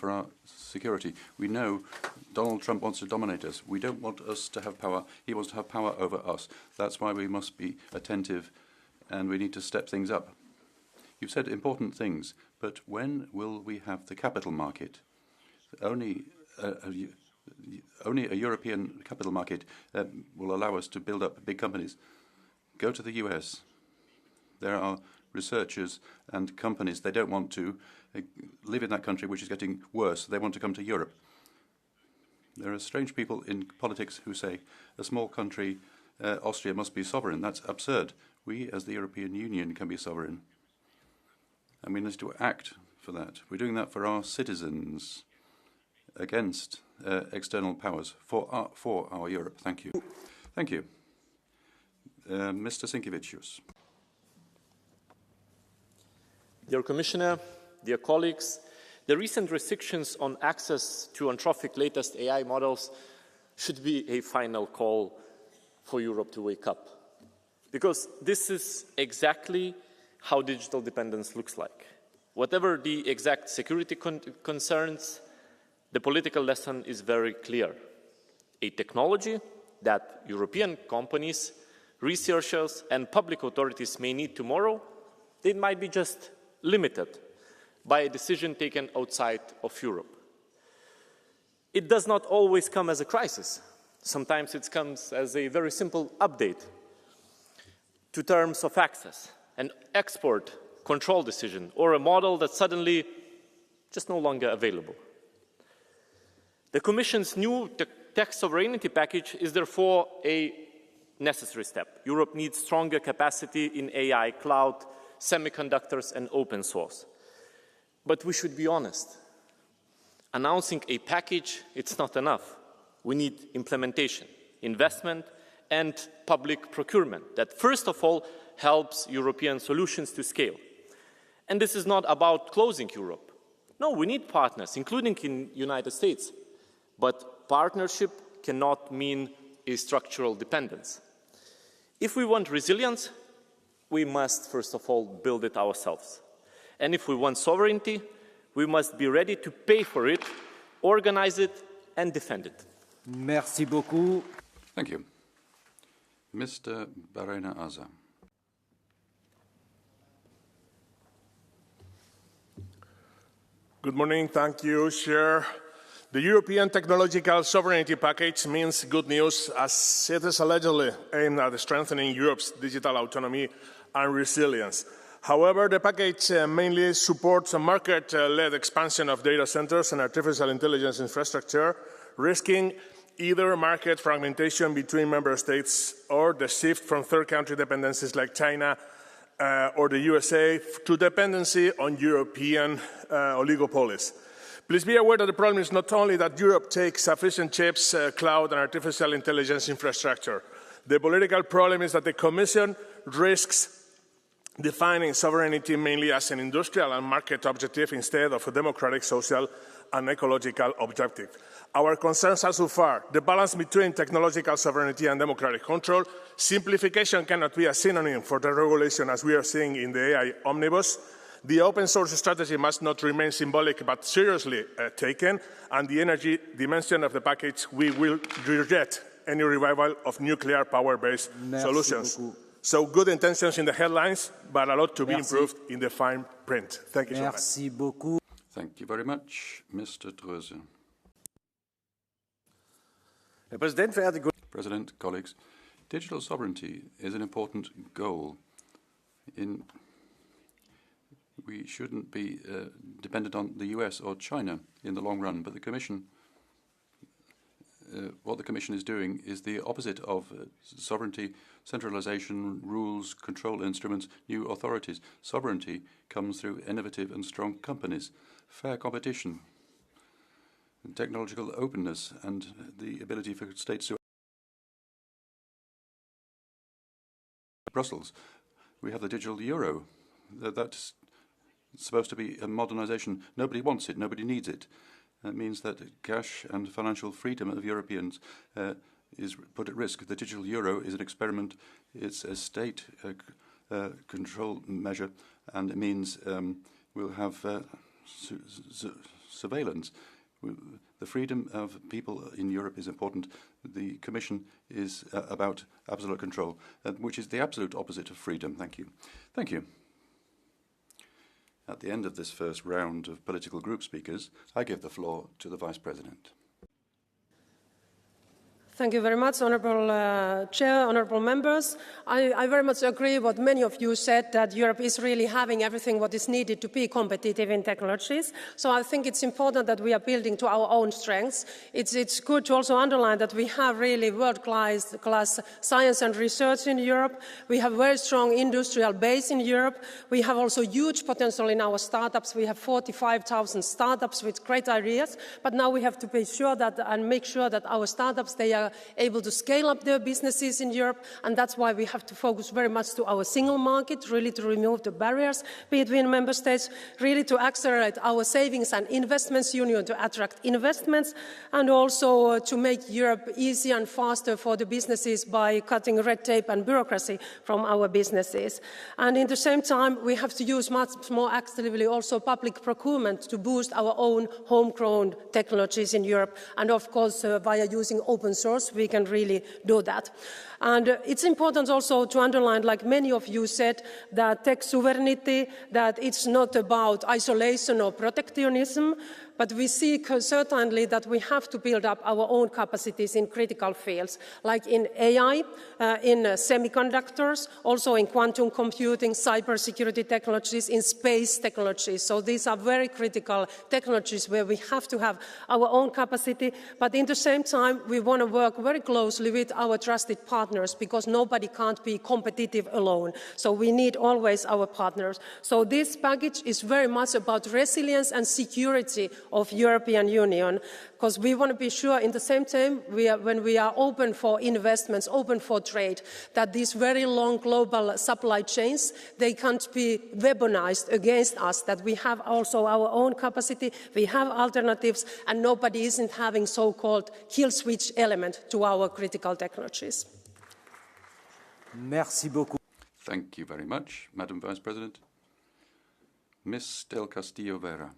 for our security. We know Donald Trump wants to dominate us. We don't want us to have power. He wants to have power over us. That's why we must be attentive and we need to step things up. You've said important things, but when will we have the capital market? Only a European capital market will allow us to build up big companies. Go to the US. There are researchers and companies. They don't want to live in that country, which is getting worse. They want to come to Europe. There are strange people in politics who say a small country, Austria, must be sovereign. That's absurd. We, as the European Union, can be sovereign. And we need to act for that. We're doing that for our citizens, against external powers, for our Europe. Thank you. Thank you. Mr. Sinkevičius. Dear Commissioner, dear colleagues, the recent restrictions on access to Anthropic's latest AI models should be a final call for Europe to wake up. Because this is exactly how digital dependence looks like. Whatever the exact security concerns, the political lesson is very clear. A technology that European companies, researchers and public authorities may need tomorrow, they might be just limited by a decision taken outside of Europe. It does not always come as a crisis. Sometimes it comes as a very simple update to terms of access, an export control decision, or a model that's suddenly just no longer available. The Commission's new tech sovereignty package is therefore a necessary step. Europe needs stronger capacity in AI, cloud, semiconductors and open source. But we should be honest. Announcing a package, it's not enough. We need implementation, investment and public procurement that first of all helps European solutions to scale. And this is not about closing Europe. No, we need partners, including in the United States. But partnership cannot mean a structural dependence. If we want resilience, we must first of all build it ourselves. And if we want sovereignty, we must be ready to pay for it, organize it and defend it. Merci beaucoup. Thank you. Mr. Barena Aza. Good morning. Thank you, Chair. The European Technological Sovereignty Package means good news as it is allegedly aimed at strengthening Europe's digital autonomy and resilience. However, the package mainly supports a market-led expansion of data centers and artificial intelligence infrastructure, risking either market fragmentation between member states or the shift from third-country dependencies like China or the USA to dependency on European oligopolies. Please be aware that the problem is not only that Europe takes sufficient chips, cloud and artificial intelligence infrastructure. The political problem is that the Commission risks defining sovereignty mainly as an industrial and market objective instead of a democratic, social and ecological objective. Our concerns are so far the balance between technological sovereignty and democratic control. Simplification cannot be a synonym for the regulation as we are seeing in the AI omnibus. The open source strategy must not remain symbolic but seriously taken, and the energy dimension of the package, we will reject any revival of nuclear power-based solutions. Beaucoup. So good intentions in the headlines, but a lot to be improved in the fine print. Thank you so much. Merci beaucoup. Thank you very much. Mr. Dröse. Herr Präsident, verehrte Kollegen! President, colleagues, digital sovereignty is an important goal. We shouldn't be dependent on the US or China in the long run, but the Commission, what the Commission is doing is the opposite of sovereignty, centralization, rules, control instruments, new authorities. Sovereignty comes through innovative and strong companies, fair competition, technological openness, and the ability for states to Brussels. We have the digital euro. That's supposed to be a modernization. Nobody wants it. Nobody needs it. That means that cash and financial freedom of Europeans is put at risk. The digital euro is an experiment. It's a state control measure, and it means we'll have surveillance. The freedom of people in Europe is important. The Commission is about absolute control, which is the absolute opposite of freedom. Thank you. Thank you. At the end of this first round of political group speakers, I give the floor to the Vice President. Thank you very much, Honourable Chair, Honourable Members. I very much agree with what many of you said, that Europe is really having everything what is needed to be competitive in technologies. So I think it's important that we are building to our own strengths. It's good to also underline that we have really world-class science and research in Europe. We have a very strong industrial base in Europe. We have also huge potential in our startups. We have 45,000 startups with great ideas. But now we have to be sure that and make sure that our startups, they are able to scale up their businesses in Europe, and that's why we have to focus very much to our single market, really to remove the barriers between member states, really to accelerate our savings and investments union to attract investments, and also to make Europe easier and faster for the businesses by cutting red tape and bureaucracy from our businesses. And at the same time, we have to use much more actively also public procurement to boost our own homegrown technologies in Europe, and of course via using open source we can really do that. And it's important also to underline, like many of you said, that tech sovereignty, that it's not about isolation or protectionism, but we see certainly that we have to build up our own capacities in critical fields, like in AI, in semiconductors, also in quantum computing, cybersecurity technologies, in space technologies. So these are very critical technologies where we have to have our own capacity, but at the same time, we want to work very closely with our trusted partners, because nobody can't be competitive alone. So we need always our partners. So this package is very much about resilience and security of European Union, because we want to be sure in the same time when we are open for investments, open for trade, that these very long global supply chains, they can't be weaponized against us, that we have also our own capacity, we have alternatives, and nobody isn't having so-called kill switch element to our critical technologies. Merci beaucoup. Thank you very much, Madam Vice President. Ms. Del Castillo Vera.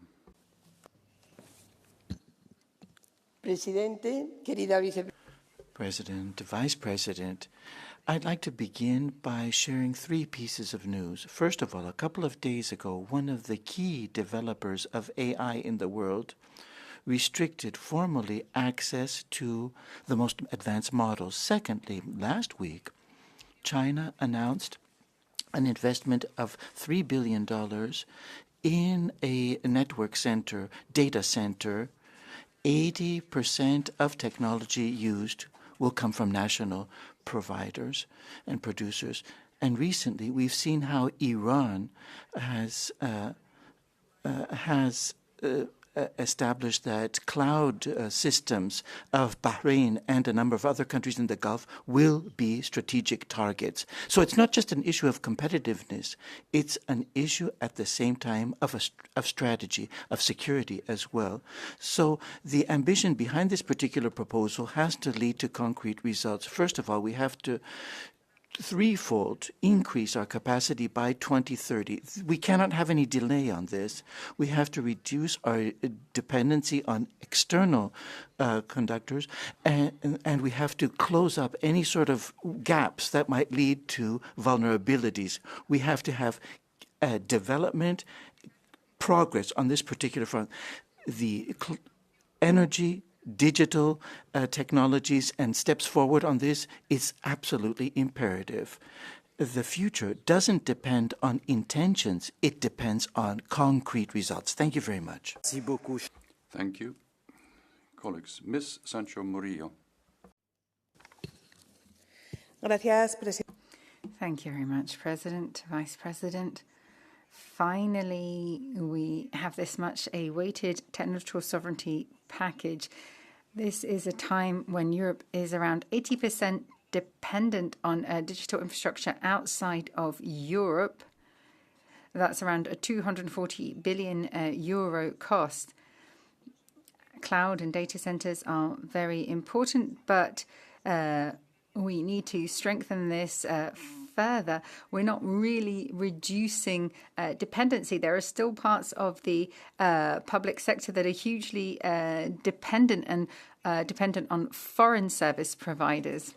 President, Vice President, I'd like to begin by sharing 3 pieces of news. First of all, a couple of days ago, one of the key developers of AI in the world restricted formally access to the most advanced models. Secondly, last week, China announced an investment of $3 billion in a network center, data center. 80% of technology used will come from national providers and producers. And recently, we've seen how Iran has established that cloud systems of Bahrain and a number of other countries in the Gulf will be strategic targets. So it's not just an issue of competitiveness, it's an issue at the same time of strategy, of security as well. So the ambition behind this particular proposal has to lead to concrete results. First of all, we have to threefold increase our capacity by 2030. We cannot have any delay on this. We have to reduce our dependency on external conductors, and we have to close up any sort of gaps that might lead to vulnerabilities. We have to have development, progress on this particular front. The energy, digital technologies and steps forward on this is absolutely imperative. The future doesn't depend on intentions, it depends on concrete results. Thank you very much. Thank you. Colleagues, Ms. Sancho Murillo. Thank you very much, President, Vice President. Finally, we have this much awaited technological sovereignty package. This is a time when Europe is around 80% dependent on digital infrastructure outside of Europe. That's around a 240 billion euro cost. Cloud and data centers are very important, but we need to strengthen this further, we're not really reducing dependency. There are still parts of the public sector that are hugely dependent on foreign service providers.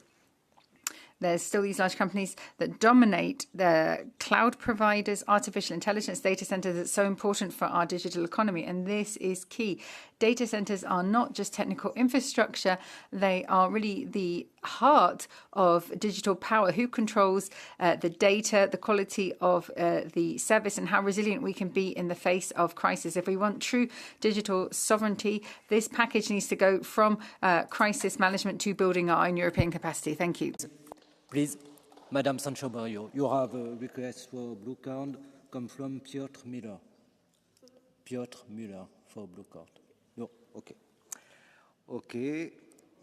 There's still these large companies that dominate the cloud providers, artificial intelligence data centers that's so important for our digital economy. And this is key. Data centers are not just technical infrastructure. They are really the heart of digital power. Who controls the data, the quality of the service, and how resilient we can be in the face of crisis. If we want true digital sovereignty, this package needs to go from crisis management to building our own European capacity. Thank you. Please, Madame Sancho-Barrio, you have a request for blue card come from Piotr Müller. Piotr Müller for blue card. No, okay. Okay,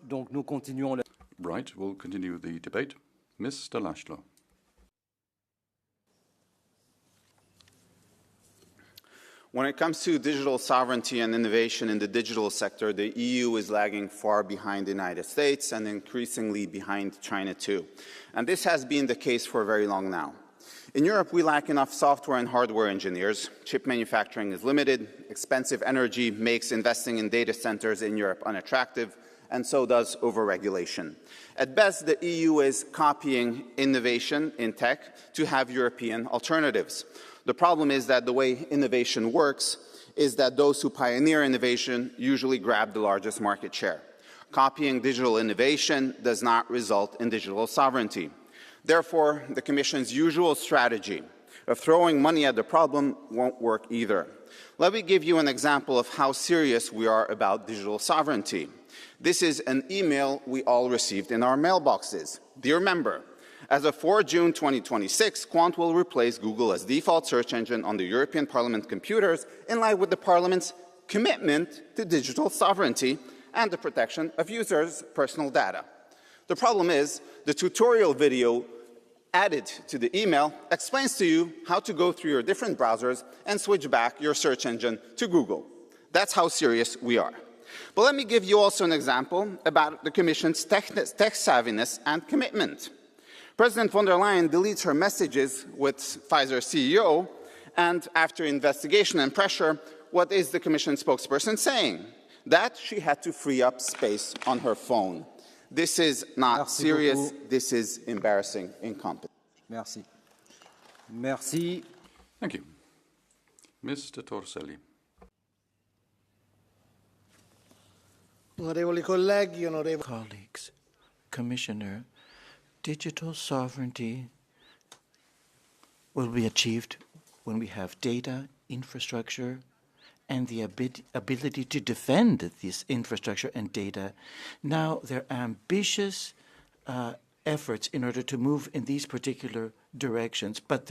donc nous continuons. Right, we'll continue the debate. Mr. Laszlo. When it comes to digital sovereignty and innovation in the digital sector, the EU is lagging far behind the United States and increasingly behind China too. And this has been the case for very long now. In Europe, we lack enough software and hardware engineers. Chip manufacturing is limited. Expensive energy makes investing in data centers in Europe unattractive, and so does overregulation. At best, the EU is copying innovation in tech to have European alternatives. The problem is that the way innovation works is that those who pioneer innovation usually grab the largest market share. Copying digital innovation does not result in digital sovereignty. Therefore, the Commission's usual strategy of throwing money at the problem won't work either. Let me give you an example of how serious we are about digital sovereignty. This is an email we all received in our mailboxes. Dear member, as of 4 June 2026, Quant will replace Google as default search engine on the European Parliament computers in line with the Parliament's commitment to digital sovereignty and the protection of users' personal data. The problem is, the tutorial video added to the email explains to you how to go through your different browsers and switch back your search engine to Google. That's how serious we are. But let me give you also an example about the Commission's tech savviness and commitment. President von der Leyen deletes her messages with Pfizer CEO, and after investigation and pressure, what is the Commission spokesperson saying? That she had to free up space on her phone. This is not serious. This is embarrassing incompetence. Merci. Merci. Thank you. Mr. Torselli. Colleagues, Commissioner, digital sovereignty will be achieved when we have data, infrastructure, and the ability to defend this infrastructure and data. Now, there are ambitious efforts in order to move in these particular directions, but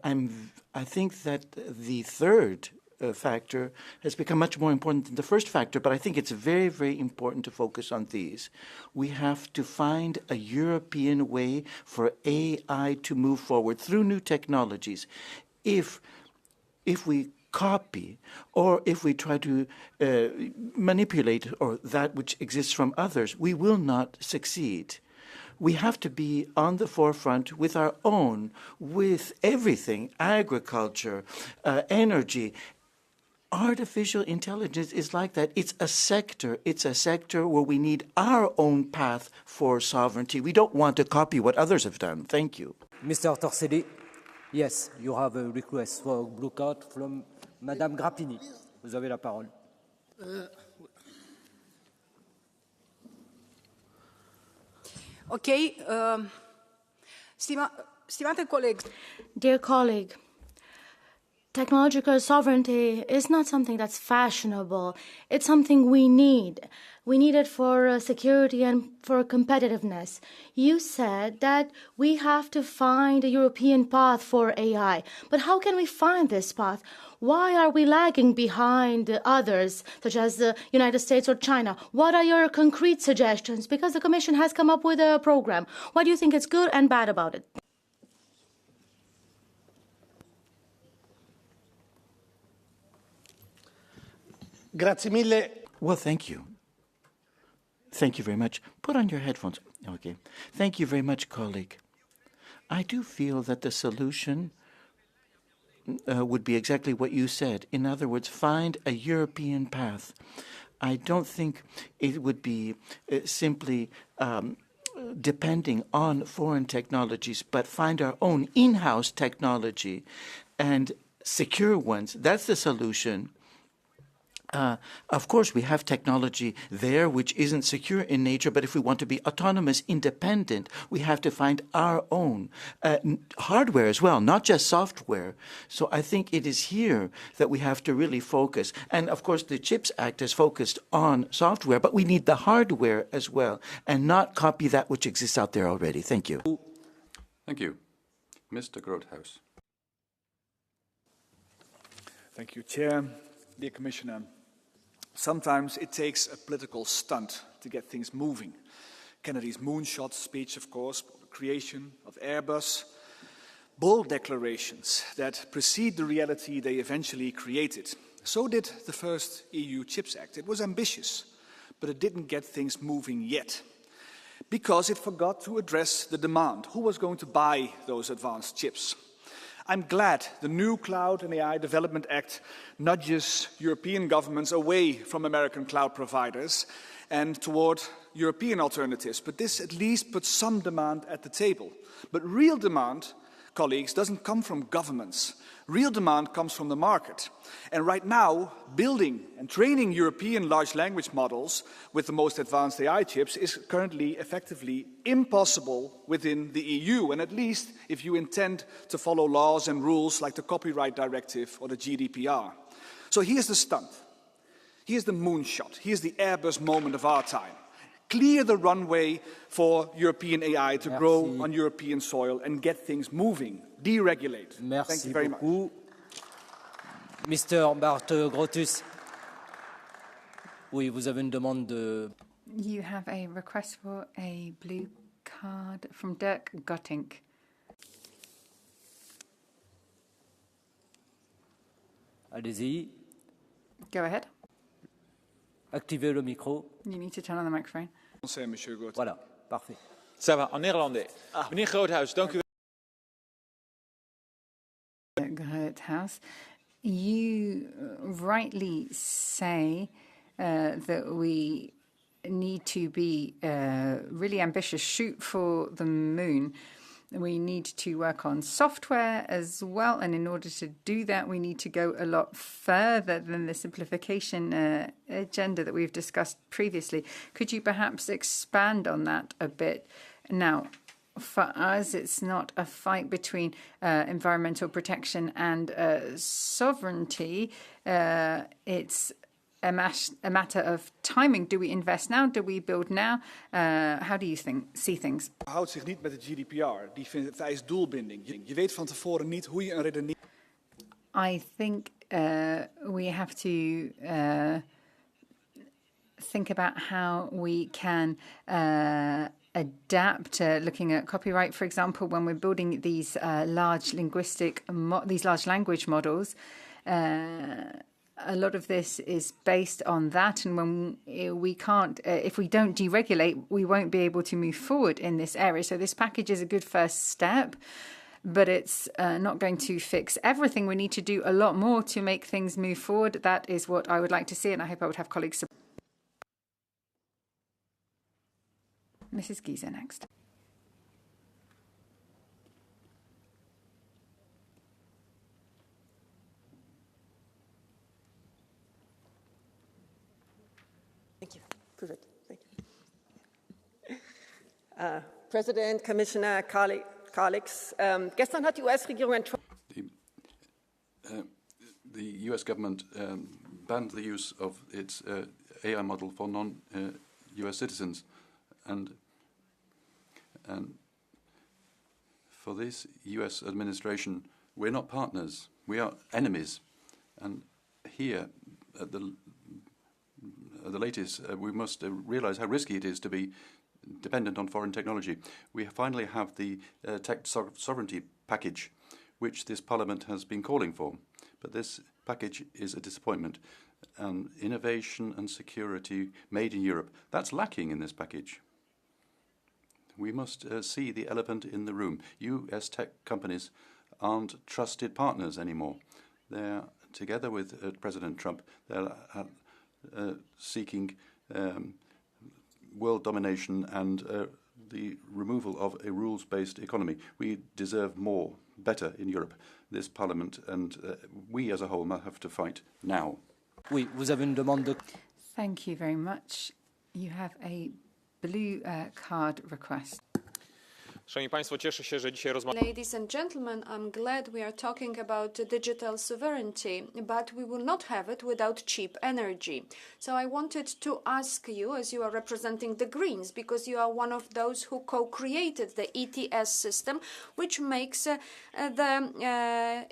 I think that the third factor has become much more important than the first factor, but I think it's very, very important to focus on these. We have to find a European way for AI to move forward through new technologies. If we copy or if we try to manipulate or that which exists from others, we will not succeed. We have to be on the forefront with our own, with everything, agriculture, energy. Artificial intelligence is like that. It's a sector where we need our own path for sovereignty. We don't want to copy what others have done. Thank you. Mr. Torselli, yes, you have a request for blue card from Madame Grappini. Vous avez la parole. Okay, stimate coleg. Dear colleague, technological sovereignty is not something that's fashionable. It's something we need. We need it for security and for competitiveness. You said that we have to find a European path for AI. But how can we find this path? Why are we lagging behind others, such as the United States or China? What are your concrete suggestions? Because the Commission has come up with a program. What do you think is good and bad about it? Grazie mille. Well, thank you. Thank you very much. Put on your headphones. Okay. Thank you very much, colleague. I do feel that the solution would be exactly what you said. In other words, find a European path. I don't think it would be simply depending on foreign technologies, but find our own in-house technology and secure ones. That's the solution. Of course, we have technology there which isn't secure in nature, but if we want to be autonomous, independent, we have to find our own hardware as well, not just software. So I think it is here that we have to really focus. And of course, the CHIPS Act is focused on software, but we need the hardware as well, and not copy that which exists out there already. Thank you. Thank you. Mr. Groothuis. Thank you, Chair. Dear Commissioner, sometimes it takes a political stunt to get things moving. Kennedy's moonshot speech, of course, the creation of Airbus, bold declarations that precede the reality they eventually created. So did the first EU CHIPS Act. It was ambitious, but it didn't get things moving yet, because it forgot to address the demand. Who was going to buy those advanced chips? I'm glad the new Cloud and AI Development Act nudges European governments away from American cloud providers and toward European alternatives. But this at least puts some demand at the table. But real demand, colleagues, doesn't come from governments. Real demand comes from the market. And right now, building and training European large language models with the most advanced AI chips is currently effectively impossible within the EU, and at least if you intend to follow laws and rules like the Copyright Directive or the GDPR. So here's the stunt. Here's the moonshot. Here's the Airbus moment of our time. Clear the runway for European AI to grow on European soil and get things moving. Deregulate. Thank you very much. Mr. Bart Groothuis. Oui, vous avez une demande de... You have a request for a blue card from Dirk Gottink. Allez-y. Go ahead. Activez le micro. You need to turn on the microphone. Voilà, parfait. Ça va, en néerlandais. Meneer Groothuis, dank u wel. Groothuis, you rightly say that we need to be really ambitious, shoot for the moon. We need to work on software as well, and in order to do that, we need to go a lot further than the simplification agenda that we've discussed previously. Could you perhaps expand on that a bit? Now, for us, it's not a fight between environmental protection and sovereignty. It's a matter of timing. Do we invest now? Do we build now? How do you see things? Houdt zich niet met de GDPR. Die vereist doelbinding. Je weet van tevoren niet hoe je een redenering... I think we have to think about how we can adapt. Looking at copyright, for example, when we're building these large language models. A lot of this is based on that, and when we can't, if we don't deregulate, we won't be able to move forward in this area. So this package is a good first step, but it's not going to fix everything. We need to do a lot more to make things move forward. That is what I would like to see, and I hope I would have colleagues support. Mrs. Giza next. Thank you. Perfect. Thank you. President, Commissioner, colleagues, gestern hat die US-Regierung ein... The US government banned the use of its AI model for non-US citizens, and for this US administration, we're not partners, we are enemies. And here, at the latest, we must realize how risky it is to be dependent on foreign technology. We finally have the tech sovereignty package, which this Parliament has been calling for. But this package is a disappointment. And innovation and security made in Europe, that's lacking in this package. We must see the elephant in the room. US tech companies aren't trusted partners anymore. They're, together with President Trump, they're seeking world domination and the removal of a rules-based economy. We deserve more, better in Europe. This Parliament and we as a whole must have to fight now. Oui, vous avez une demande de... Thank you very much. You have a blue card request. Szanowni Państwo, cieszę się, że dzisiaj rozmawiamy. Ladies and gentlemen, I'm glad we are talking about digital sovereignty, but we will not have it without cheap energy. So I wanted to ask you, as you are representing the Greens, because you are one of those who co-created the ETS system, which makes the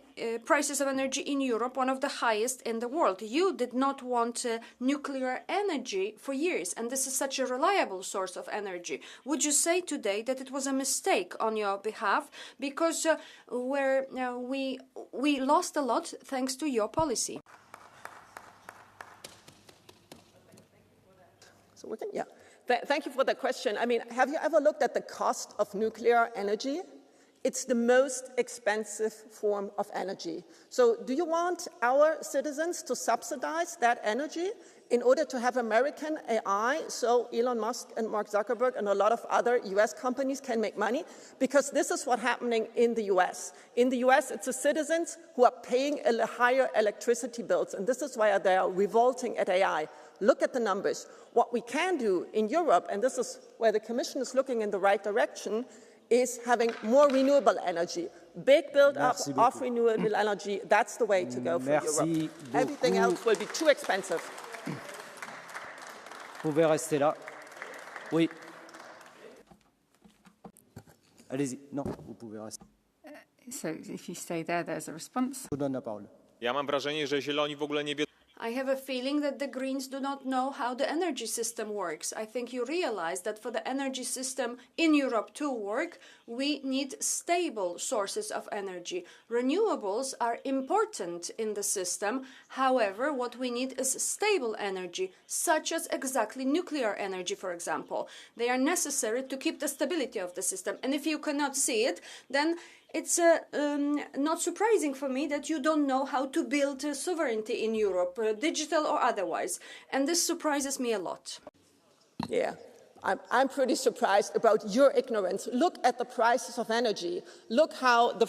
prices of energy in Europe one of the highest in the world. You did not want nuclear energy for years, and this is such a reliable source of energy. Would you say today that it was a mistake on your behalf, because we lost a lot thanks to your policy? So we can, yeah. Thank you for the question. I mean, have you ever looked at the cost of nuclear energy? It's the most expensive form of energy. So do you want our citizens to subsidize that energy in order to have American AI so Elon Musk and Mark Zuckerberg and a lot of other US companies can make money? Because this is what's happening in the US. In the US, it's the citizens who are paying higher electricity bills, and this is why they are revolting at AI. Look at the numbers. What we can do in Europe, and this is where the Commission is looking in the right direction, is having more renewable energy. Big build-up of renewable energy, that's the way to go for Europe. Everything else will be too expensive. Vous pouvez rester là. Oui. Allez-y. Non, vous pouvez rester. So if you stay there, there's a response. Je vous donne la parole. Ja mam wrażenie, że Zieloni w ogóle nie wiedzą. I have a feeling that the Greens do not know how the energy system works. I think you realize that for the energy system in Europe to work, we need stable sources of energy. Renewables are important in the system. However, what we need is stable energy, such as exactly nuclear energy, for example. They are necessary to keep the stability of the system. And if you cannot see it, then it's not surprising for me that you don't know how to build sovereignty in Europe, digital or otherwise. And this surprises me a lot. Yeah, I'm pretty surprised about your ignorance. Look at the prices of energy. Look how the